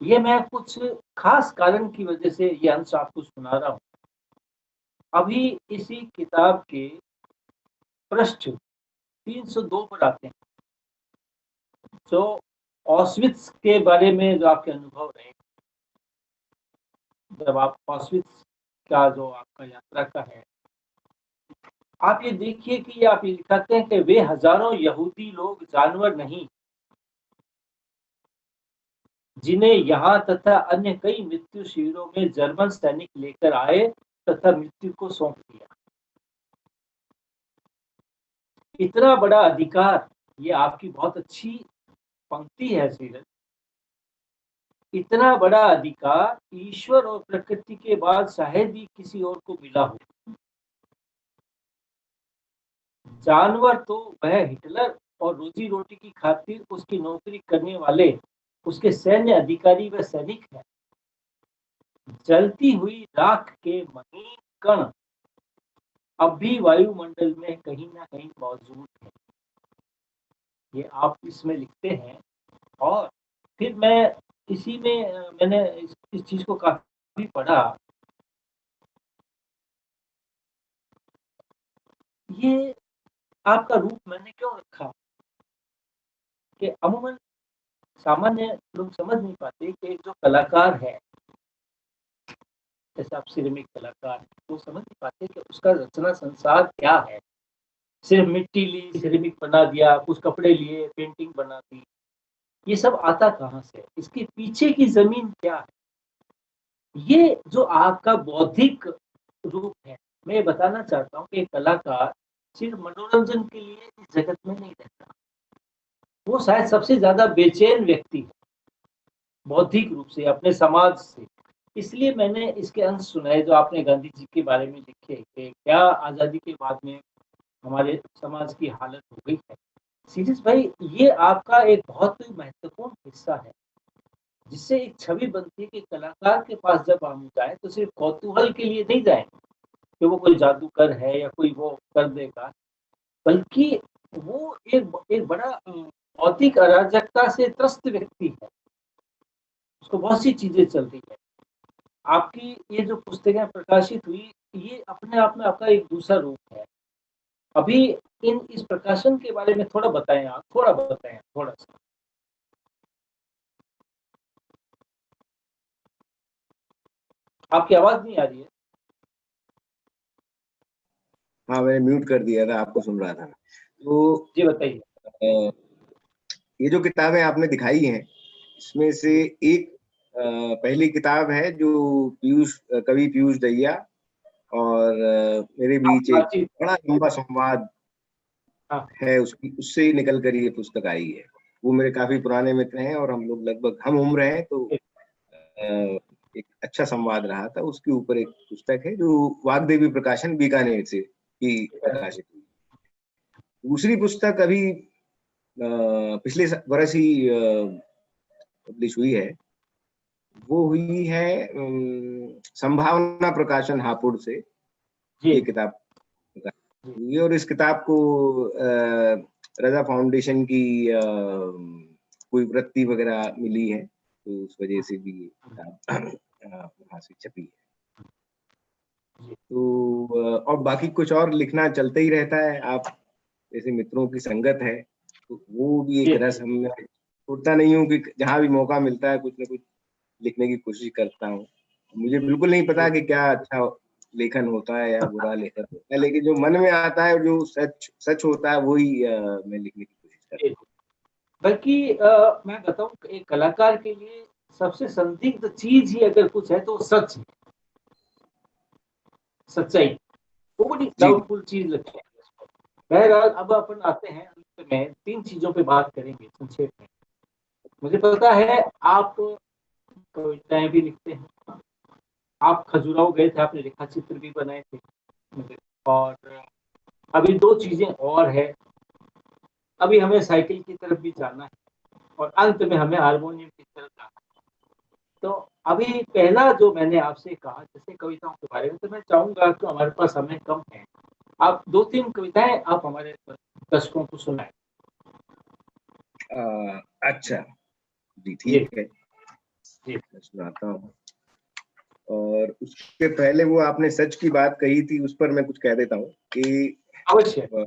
ये मैं कुछ खास कारण की वजह से ये अंश आपको सुना रहा हूँ। अभी इसी किताब के पृष्ठ 302 पर आते हैं, जो ऑस्विट्स के बारे में जो आपके अनुभव रहे, जब आप ऑस्विट्स का जो आपका यात्रा का है, आप ये देखिए कि आप ये लिखाते हैं कि वे हजारों यहूदी लोग जानवर नहीं, जिन्हें यहाँ तथा अन्य कई मृत्यु शिविरों में जर्मन सैनिक लेकर आए तथा मृत्यु को सौंप दिया। इतना बड़ा अधिकार, ये आपकी बहुत अच्छी पंक्ति है सीरज। इतना बड़ा अधिकार ईश्वर और प्रकृति के बाद शायद ही किसी और को मिला हो। जानवर तो वह हिटलर और रोजी रोटी की खातिर उसकी नौकरी करने वाले उसके सैन्य अधिकारी व सैनिक हैं। जलती हुई राख के महीन कण अब भी वायुमंडल में कहीं ना कहीं मौजूद है। ये आप इसमें लिखते हैं। और फिर मैं इसी में मैंने इस चीज को काफी पढ़ा। ये आपका रूप मैंने क्यों रखा कि अमूमन सामान्य लोग समझ नहीं पाते कि एक जो कलाकार है, जैसे आप सिरेमिक कलाकार हैं, वो समझ नहीं पाते कि उसका रचना संसार क्या है। सिर्फ मिट्टी ली, सिरेमिक बना दिया, कुछ कपड़े लिए, पेंटिंग बना दी, ये सब आता कहाँ से? इसके पीछे की जमीन क्या है? ये जो आपका बौद्धिक रूप है, मैं ये बताना चाहता हूँ कि एक कलाकार सिर्फ मनोरंजन के लिए इस जगत में नहीं रहता। वो शायद सबसे ज़्यादा बेचैन व्यक्ति है, बौद्धिक रूप से, अपने समाज से। इसलिए मैंने इसके अंश सुनाए जो आपने गांधी जी के बारे में लिखे कि क्या आज़ादी के बाद में हमारे समाज की हालत हो गई है। सीरीज भाई, ये आपका एक बहुत ही महत्वपूर्ण हिस्सा है, जिससे एक छवि बनती है कि कलाकार के पास जब हम जाएँ तो सिर्फ कौतूहल के लिए नहीं जाएँ, कि वो कोई जादूगर है या कोई वो कर देगा, बल्कि वो एक बड़ा भौतिक अराजकता से त्रस्त व्यक्ति है। उसको बहुत सी चीज़ें चल रही है। आपकी ये जो पुस्तकें प्रकाशित हुई, ये अपने आप में आपका एक दूसरा रूप है। अभी इस प्रकाशन के बारे में थोड़ा बताएँ आप, थोड़ा-सा। आपकी आवाज़ नहीं आ रही है। हाँ, मैंने म्यूट कर दिया था, आपको सुन रहा था। तो जी, बताइए। ये जो किताबें आपने दिखाई हैं, इसमें से एक पहली किताब है जो कवि पीयूष दहिया और मेरे बीच एक बातचीत। बड़ा लंबा संवाद हाँ, है, उससे निकल कर ये पुस्तक आई है। वो मेरे काफी पुराने मित्र हैं और हम लोग लगभग हम उम्र हैं, तो ठीक। एक अच्छा संवाद रहा था। उसके ऊपर एक पुस्तक है जो वाग्देवी प्रकाशन बीकानेर से ही प्रकाशित हुई। दूसरी पुस्तक अभी पिछले वर्ष ही पब्लिश हुई है। वो हुई है संभावना प्रकाशन हापुड़ से जी, ये किताब जी। हुई है। और इस किताब को रजा फाउंडेशन की कोई वृत्ति वगैरह मिली है, तो उस वजह से भी ये किताब वहाँ से छपी है। जी, तो और बाकी कुछ और लिखना चलते ही रहता है। आप जैसे मित्रों की संगत है, तो वो भी एक जी, रस जी। हमने छोड़ता नहीं हूँ कि जहाँ भी मौका मिलता है कुछ न कुछ लिखने की कोशिश करता हूँ। मुझे बिल्कुल नहीं पता जी, कि क्या अच्छा लेखन होता है या बुरा लेखन होता है, लेकिन जो मन में आता है, जो सच सच होता है, वही मैं लिखने की कोशिश करता जी। बल्कि मैं बताऊँ, एक कलाकार के लिए सबसे संदिग्ध चीज़ ही अगर कुछ है तो सच है, सच्चाई। वो बड़ी हूँ। जी, डाउटफुल चीज़ लगती है। बहरहाल, अब अपन आते हैं अंत में 3 चीज़ों पे बात करेंगे संक्षेप में। मुझे पता है आप कविताएँ भी लिखते हैं। आप खजुराहो गए थे, आपने रेखा चित्र भी बनाए थे मुझे। और अभी 2 चीज़ें और हैं। अभी हमें साइकिल की तरफ भी जाना है और अंत में हमें हारमोनियम की तरफ जाना है। तो अभी पहला जो मैंने आपसे कहा जैसे कविताओं के बारे में, तो मैं चाहूँगा कि हमारे पास समय कम है। आप 2-3 कविताएँ आप हमारे दर्शकों को सुनाएँ। अच्छा, जी जी, ठीक है, जी। मैं सुनाता हूँ। और उसके पहले वो आपने सच की बात कही थी, उस पर मैं कुछ कह देता हूँ कि अवश्य। अ,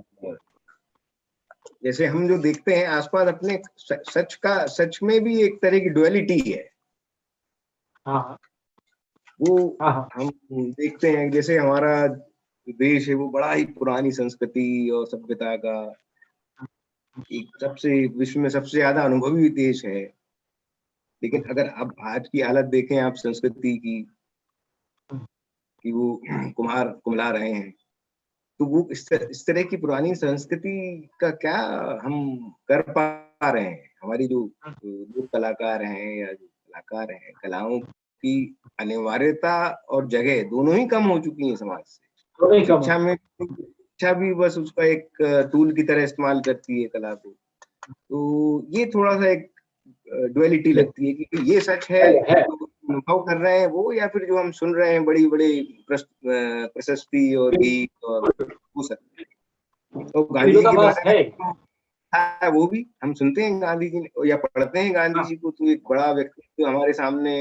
जैसे हम जो देखते हैं आसपास अपने, सच में भी एक तरह की डुअलिटी है। हाँ, हाँ। वो हाँ, हाँ। हम देखते हैं, जैसे हमारा जो देश है वो बड़ा ही पुरानी संस्कृति और सभ्यता का एक सबसे विश्व में सबसे ज्यादा अनुभवी देश है। लेकिन अगर अब आज की हालत देखें आप संस्कृति की, कि वो कुम्हार कुम्हला रहे हैं, तो वो इस तरह की पुरानी संस्कृति का क्या हम कर पा रहे हैं? हमारी जो लोक कलाकार हैं या जो कलाकार हैं, कलाओं की अनिवार्यता और जगह दोनों ही कम हो चुकी हैं समाज से। थोड़ा ही कम हो। शिक्षा भी बस उसका एक टूल की तरह इस्तेमाल करती है कला को। तो ये थोड़ा-सा एक डुअलिटी जी, लगती है कि ये सच है है। जो अनुभव कर रहे हैं वो, या फिर जो हम सुन रहे हैं बड़ी-बड़ी प्रशस्ति और गीत और वो सब। तो ये गांधी जी के विरोधाभास बारे में है। तो था, वो भी हम सुनते हैं गांधी जी ने या पढ़ते हैं गांधी हाँ, जी को, तो एक बड़ा व्यक्तित्व हमारे सामने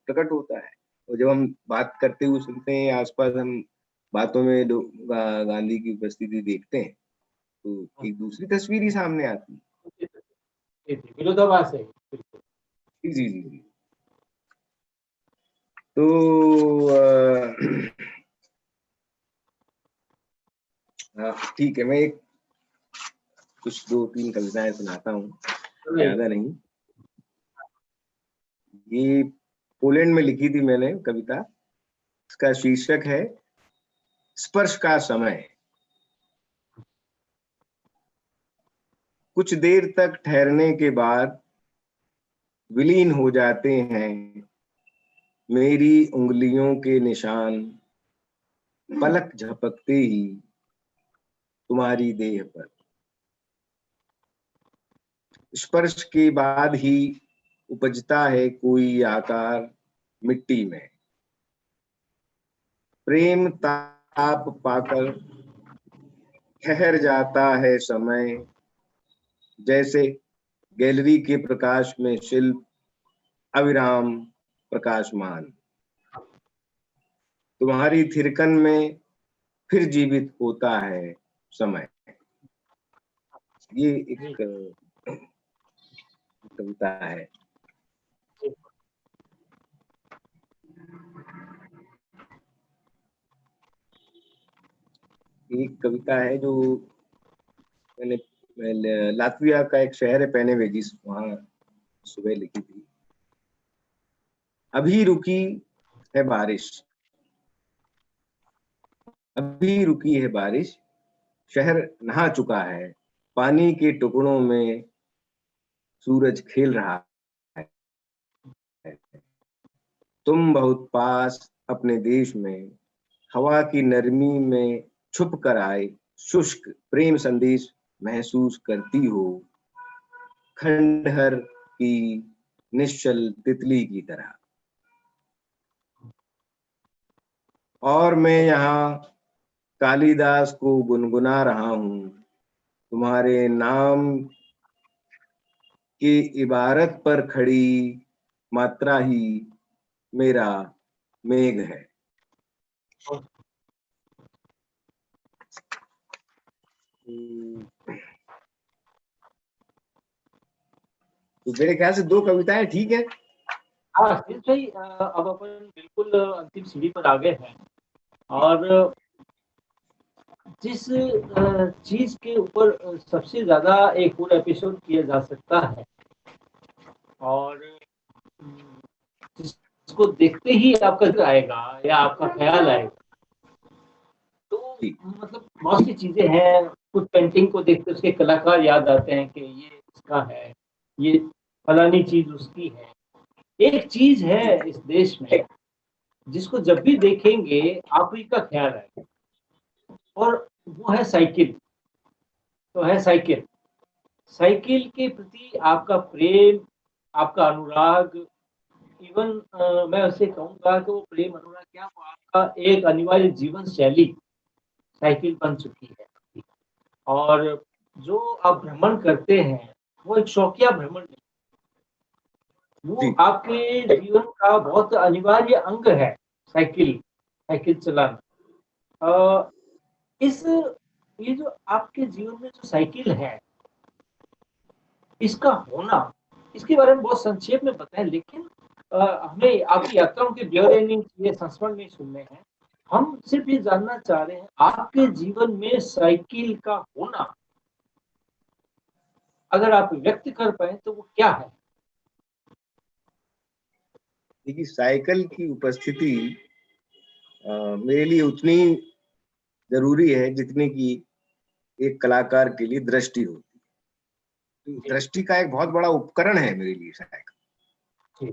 प्रकट होता है। और जब हम बात करते हुए सुनते हैं, आसपास हम बातों में गांधी की उपस्थिति देखते हैं, तो हाँ। एक दूसरी तस्वीर ही सामने आती है। जी, जी, विरोधाभास है, बिल्कुल। जी, जी, जी, जी। तो ठीक है, मैं एक कुछ 2-3 कविताएँ सुनाता हूँ, सुनाइए। ज़्यादा नहीं। ये पोलैंड में लिखी थी मैंने कविता। इसका शीर्षक है स्पर्श का समय। कुछ देर तक ठहरने के बाद विलीन हो जाते हैं मेरी उंगलियों के निशान, पलक झपकते ही तुम्हारी देह पर। स्पर्श के बाद ही उपजता है कोई आकार मिट्टी में। प्रेम ताप पाकर ठहर जाता है समय, जैसे गैलरी के प्रकाश में शिल्प अविराम प्रकाशमान। तुम्हारी थिरकन में फिर जीवित होता है समय। ये एक कविता है। एक कविता है जो मैंने लातविया का एक शहर है पेनेवेजिस, वहां सुबह लिखी थी। अभी रुकी है बारिश, अभी रुकी है बारिश, शहर नहा चुका है, पानी के टुकड़ों में सूरज खेल रहा है। तुम बहुत पास अपने देश में, हवा की नरमी में छुप कर आए, शुष्क प्रेम संदेश महसूस करती हो, खंडहर की निश्चल तितली की तरह। और मैं यहाँ कालिदास को गुनगुना रहा हूँ, तुम्हारे नाम की इबारत पर खड़ी मात्रा ही मेरा मेघ है। तो मेरे ख्याल से 2 कविताएं ठीक है। हाँ भाई, अब अपन बिल्कुल अंतिम सीढ़ी पर आ गए हैं, और जिस चीज के ऊपर सबसे ज्यादा एक पूरा एपिसोड किया जा सकता है, और जिसको देखते ही आपका दिल आएगा या आपका ख्याल आएगा, तो मतलब बहुत सी चीजें हैं। कुछ पेंटिंग को देखते उसके कलाकार याद आते हैं कि ये इसका है, ये फलानी चीज उसकी है। एक चीज है इस देश में जिसको जब भी देखेंगे आप ही का ख्याल आएगा, और वो है साइकिल। तो है साइकिल। साइकिल के प्रति आपका प्रेम, आपका अनुराग, इवन मैं उसे कहूँगा कि वो प्रेम अनुराग क्या, वो आपका एक अनिवार्य जीवन शैली साइकिल बन चुकी है। और जो आप भ्रमण करते हैं वो एक शौकिया भ्रमण नहीं, वो आपके जीवन का बहुत अनिवार्य अंग है। साइकिल साइकिल चलाना, ये जो आपके जीवन में जो साइकिल है, इसका होना, इसके बारे में बहुत संक्षेप में बताएं। लेकिन हमें आपकी यात्राओं के ब्यौरे नहीं चाहिए, संस्मरण नहीं सुनने हैं। हम सिर्फ ये जानना चाह रहे हैं आपके जीवन में साइकिल का होना अगर आप व्यक्त कर पाए तो वो क्या है। देखिए, साइकिल की उपस्थिति मेरे लिए उतनी जरूरी है जितनी कि एक कलाकार के लिए दृष्टि होती है। तो दृष्टि का एक बहुत बड़ा उपकरण है मेरे लिए साइकिल।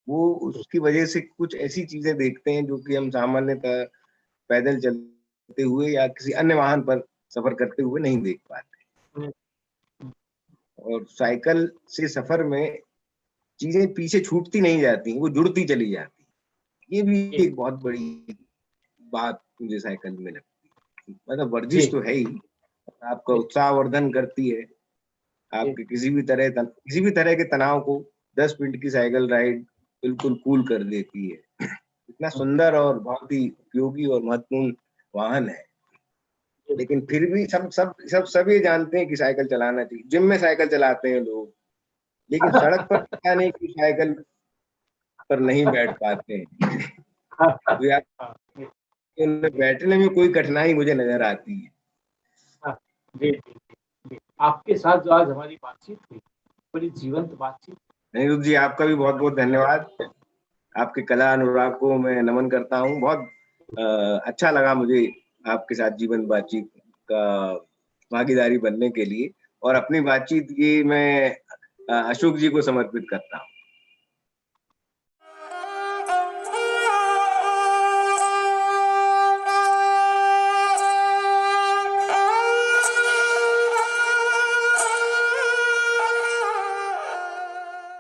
वो उसकी वजह से कुछ ऐसी चीजें देखते हैं जो कि हम सामान्यतः पैदल चलते हुए या किसी अन्य वाहन पर सफर करते हुए नहीं देख पाते। और साइकिल से सफर में चीजें पीछे छूटती नहीं जाती, वो जुड़ती चली जाती। ये भी एक बहुत बड़ी बात मुझे साइकिल में लगती है। मतलब वर्जिश तो है ही, आपका उत्साहवर्धन करती है, आपके किसी भी तरह के तनाव को 10 मिनट की साइकिल राइड बिल्कुल कूल कर देती है। इतना सुंदर और बहुत ही उपयोगी और महत्वपूर्ण वाहन है। लेकिन फिर भी सब ये जानते हैं कि साइकिल चलाना चाहिए। जिम में साइकिल चलाते हैं लोग, लेकिन सड़क पर पता नहीं कि साइकिल पर नहीं बैठ पाते हैं। तो बैठने में कोई कठिनाई मुझे नजर आती है। जी जी जी, आपके साथ जो आज हमारी बातचीत हुई, बड़ी जीवंत बातचीत। अनिरुद्ध जी, आपका भी बहुत बहुत धन्यवाद। आपके कला अनुराग को मैं नमन करता हूँ। बहुत अच्छा लगा मुझे आपके साथ जीवन बातचीत का भागीदारी बनने के लिए, और अपनी बातचीत ये मैं अशोक जी को समर्पित करता हूँ।